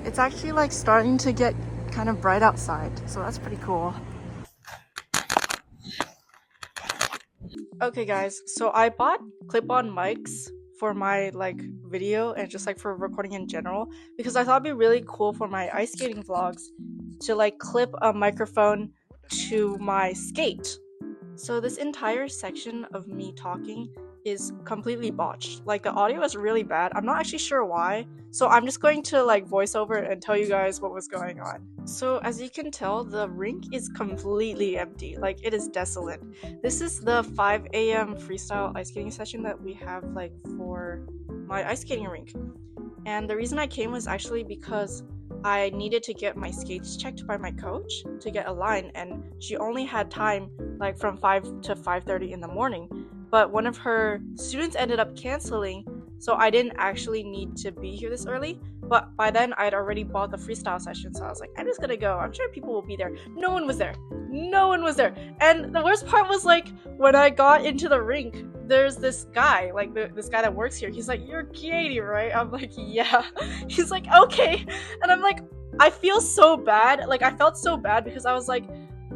It's actually like starting to get kind of bright outside, so that's pretty cool. Okay guys, so I bought clip-on mics for my like video and just like for recording in general because I thought it'd be really cool for my ice skating vlogs to like clip a microphone to my skate. So this entire section of me talking is completely botched. Like the audio is really bad. I'm not actually sure why. So I'm just going to like voice over and tell you guys what was going on. So as you can tell, the rink is completely empty. Like it is desolate. This is the 5 a.m. freestyle ice skating session that we have like for my ice skating rink. And the reason I came was actually because I needed to get my skates checked by my coach to get a line, and she only had time like from 5 to 5:30 in the morning. But one of her students ended up canceling, so I didn't actually need to be here this early. But by then I'd already bought the freestyle session, so I was like, I'm just gonna go. I'm sure people will be there. No one was there. No one was there. And the worst part was like when I got into the rink, there's this guy, like this guy that works here. He's like, "You're Katie, right?" I'm like, "Yeah." He's like, "Okay." And I'm like, I feel so bad. Like I felt so bad because I was like,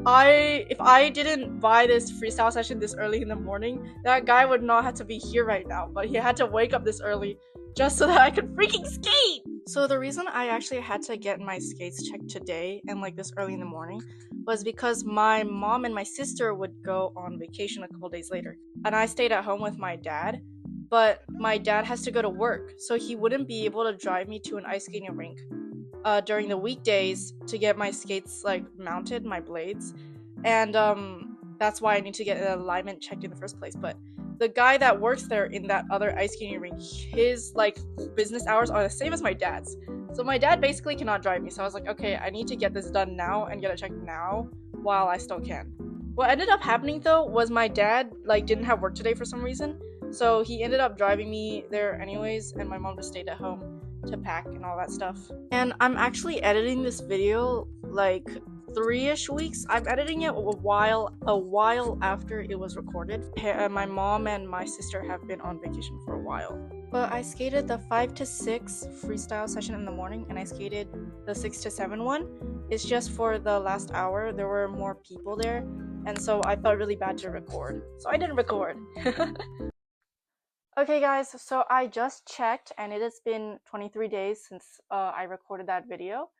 if I didn't buy this freestyle session this early in the morning, that guy would not have to be here right now. But he had to wake up this early just so that I could freaking skate. So the reason I actually had to get my skates checked today and like this early in the morning was because my mom and my sister would go on vacation a couple days later. And I stayed at home with my dad, but my dad has to go to work, so he wouldn't be able to drive me to an ice skating rink during the weekdays to get my skates like mounted, my blades, and that's why I need to get an alignment checked in the first place. But the guy that works there in that other ice skating rink, his like business hours are the same as my dad's, so my dad basically cannot drive me. So I was like, okay, I need to get this done now and get it checked now while I still can. What ended up happening though was my dad like didn't have work today for some reason, so he ended up driving me there anyways, and my mom just stayed at home to pack and all that stuff. And I'm actually editing this video like 3-ish weeks. I'm editing it a while after it was recorded. My mom and my sister have been on vacation for a while. But I skated the 5 to 6 freestyle session in the morning, and I skated the 6 to 7 one. It's just for the last hour, there were more people there, and so I felt really bad to record. So I didn't record. Okay guys, so I just checked and it has been 23 days since I recorded that video.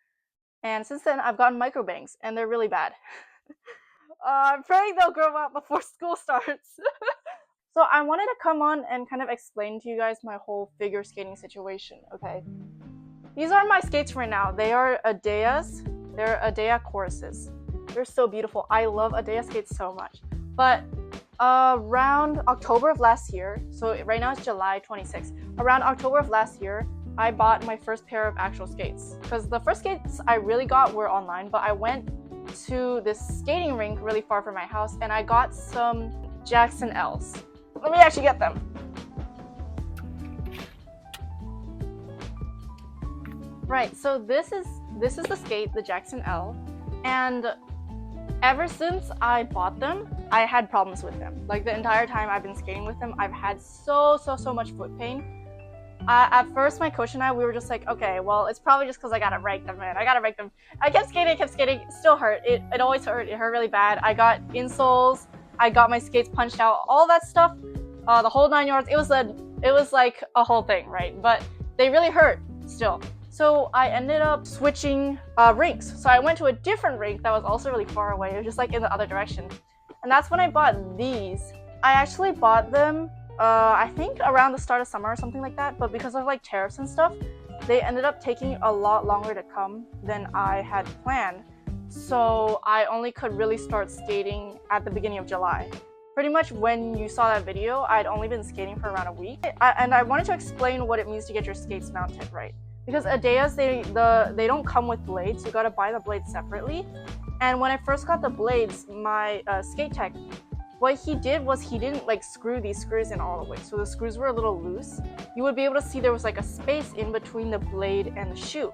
And since then I've gotten microbangs and they're really bad. I'm praying they'll grow up before school starts. So I wanted to come on and kind of explain to you guys my whole figure skating situation, okay? These are my skates right now. They are Adeas. They're Adea choruses. They're so beautiful. I love Adea skates so much. But around October of last year, so right now it's July 26th, around October of last year, I bought my first pair of actual skates. Because the first skates I really got were online, but I went to this skating rink really far from my house and I got some Jackson L's. Let me actually get them. Right, so this is the skate, the Jackson L, and ever since I bought them, I had problems with them. Like the entire time I've been skating with them, I've had so much foot pain. At first, my coach and I, we were just like, okay, well, it's probably just because I gotta rake them, man. I gotta rake them. I kept skating, it still hurt. It always hurt. It hurt really bad. I got insoles. I got my skates punched out. All that stuff, the whole 9 yards. It was like a whole thing, right? But they really hurt still. So I ended up switching rinks. So I went to a different rink that was also really far away. It was just like in the other direction. And that's when I bought these. I actually bought them, I think around the start of summer or something like that. But because of like tariffs and stuff, they ended up taking a lot longer to come than I had planned. So I only could really start skating at the beginning of July. Pretty much when you saw that video, I'd only been skating for around a week. And I wanted to explain what it means to get your skates mounted right. Because Adeas, they don't come with blades. You gotta buy the blades separately. And when I first got the blades, my skate tech, what he did was he didn't like screw these screws in all the way. So the screws were a little loose. You would be able to see there was like a space in between the blade and the shoe.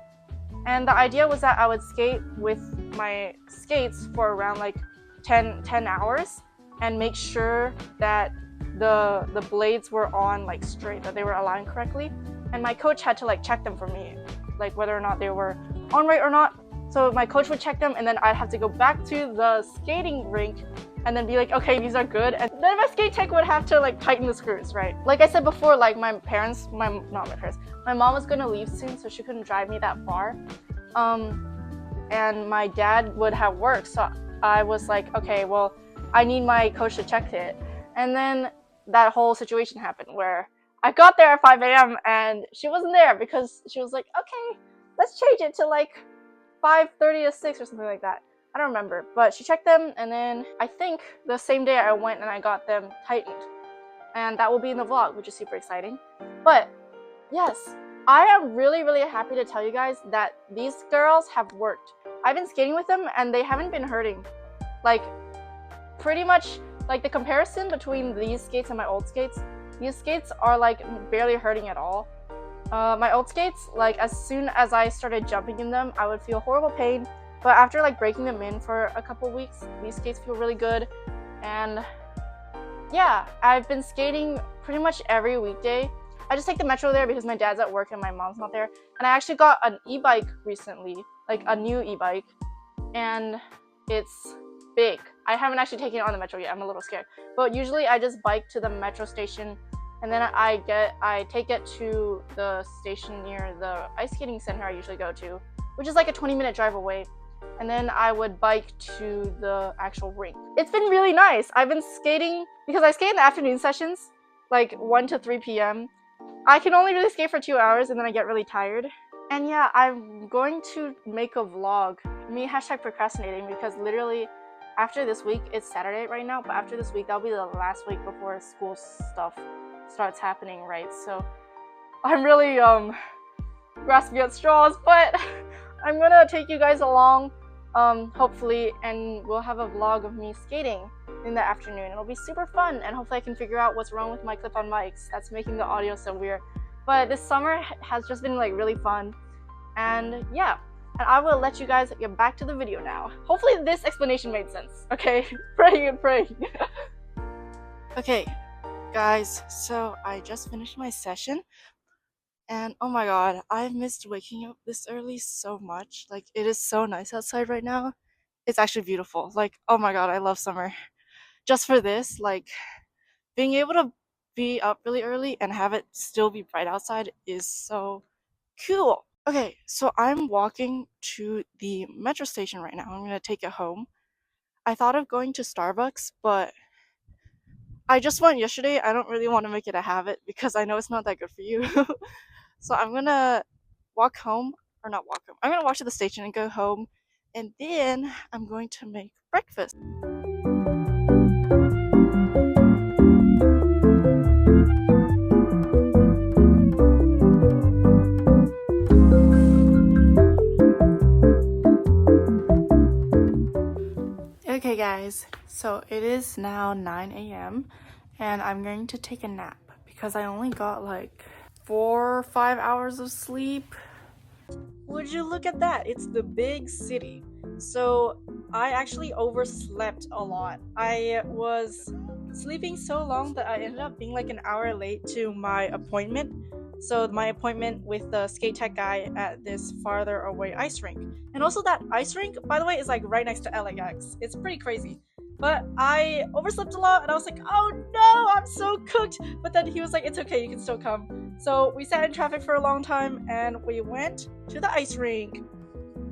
And the idea was that I would skate with my skates for around like 10 hours and make sure that the blades were on like straight, that they were aligned correctly. And my coach had to like check them for me, like whether or not they were on right or not. So my coach would check them, and then I'd have to go back to the skating rink and then be like, okay, these are good. And then my skate tech would have to like tighten the screws, right? Like I said before, like my mom was gonna leave soon, so she couldn't drive me that far. And my dad would have work, so I was like, okay, well, I need my coach to check it. And then that whole situation happened where I got there at 5 a.m. and she wasn't there because she was like, okay, let's change it to like 5:30 to 6 or something like that. I don't remember, but she checked them, and then I think the same day I went and I got them tightened. And that will be in the vlog, which is super exciting. But yes, I am really, really happy to tell you guys that these girls have worked. I've been skating with them and they haven't been hurting. Like, pretty much, like the comparison between these skates and my old skates, these skates are like barely hurting at all. My old skates, like as soon as I started jumping in them, I would feel horrible pain. But after like breaking them in for a couple weeks, these skates feel really good. And yeah, I've been skating pretty much every weekday. I just take the metro there because my dad's at work and my mom's not there. And I actually got an e-bike recently, like a new e-bike, and it's big. I haven't actually taken it on the metro yet. I'm a little scared. But usually I just bike to the metro station, and then I take it to the station near the ice skating center I usually go to, which is like a 20-minute drive away. And then I would bike to the actual rink. It's been really nice. I've been skating, because I skate in the afternoon sessions, like 1 to 3 p.m. I can only really skate for 2 hours and then I get really tired. And yeah, I'm going to make a vlog, me #procrastinating, because literally after this week, it's Saturday right now, but after this week, that'll be the last week before school stuff starts happening, right? So I'm really grasping at straws, but I'm gonna take you guys along, hopefully, and we'll have a vlog of me skating in the afternoon. It'll be super fun, and hopefully I can figure out what's wrong with my clip-on mics that's making the audio so weird. But this summer has just been like really fun, and yeah, and I will let you guys get back to the video now. Hopefully this explanation made sense, okay? Praying and praying. Okay, guys, so I just finished my session. And oh my god, I've missed waking up this early so much. Like, it is so nice outside right now. It's actually beautiful. Like, oh my god, I love summer. Just for this, like, being able to be up really early and have it still be bright outside is so cool. Okay, so I'm walking to the metro station right now. I'm gonna take it home. I thought of going to Starbucks, but I just went yesterday. I don't really want to make it a habit because I know it's not that good for you. So I'm gonna walk home, or not walk home. I'm gonna walk to the station and go home, and then I'm going to make breakfast. Okay guys, so it is now 9 a.m. and I'm going to take a nap because I only got like 4 or 5 hours of sleep. Would you look at that? It's the big city. So I actually overslept a lot. I was sleeping so long that I ended up being like an hour late to my appointment. So my appointment with the skate tech guy at this farther away ice rink. And also that ice rink, by the way, is like right next to LAX. It's pretty crazy. But I overslept a lot and I was like, oh no, I'm so cooked. But then he was like, it's okay, you can still come. So we sat in traffic for a long time and we went to the ice rink.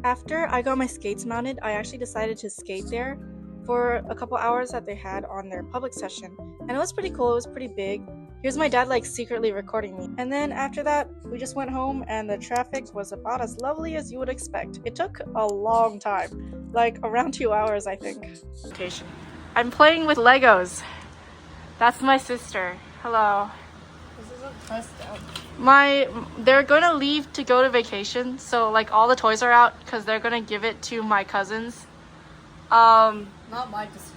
After I got my skates mounted, I actually decided to skate there for a couple hours that they had on their public session. And it was pretty cool, it was pretty big. Here's my dad like secretly recording me. And then after that, we just went home and the traffic was about as lovely as you would expect. It took a long time, like around 2 hours, I think. I'm playing with Legos. That's my sister. Hello. This isn't pressed out. They're gonna leave to go to vacation, so like all the toys are out because they're gonna give it to my cousins. Not my decision.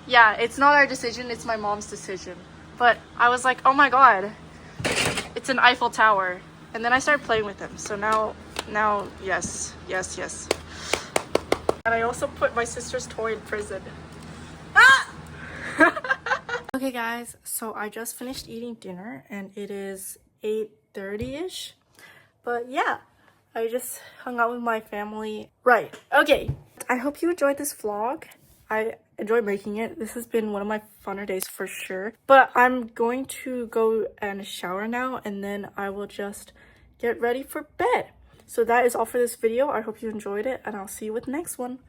Yeah, it's not our decision, it's my mom's decision. But I was like, oh my god, it's an Eiffel Tower. And then I started playing with them. So now, yes. And I also put my sister's toy in prison. Ah! Okay guys, so I just finished eating dinner and it is 8:30ish. But yeah, I just hung out with my family. Right, okay. I hope you enjoyed this vlog. I enjoyed making it. This has been one of my funner days for sure. But I'm going to go and shower now, and then I will just get ready for bed. So that is all for this video. I hope you enjoyed it, and I'll see you with the next one.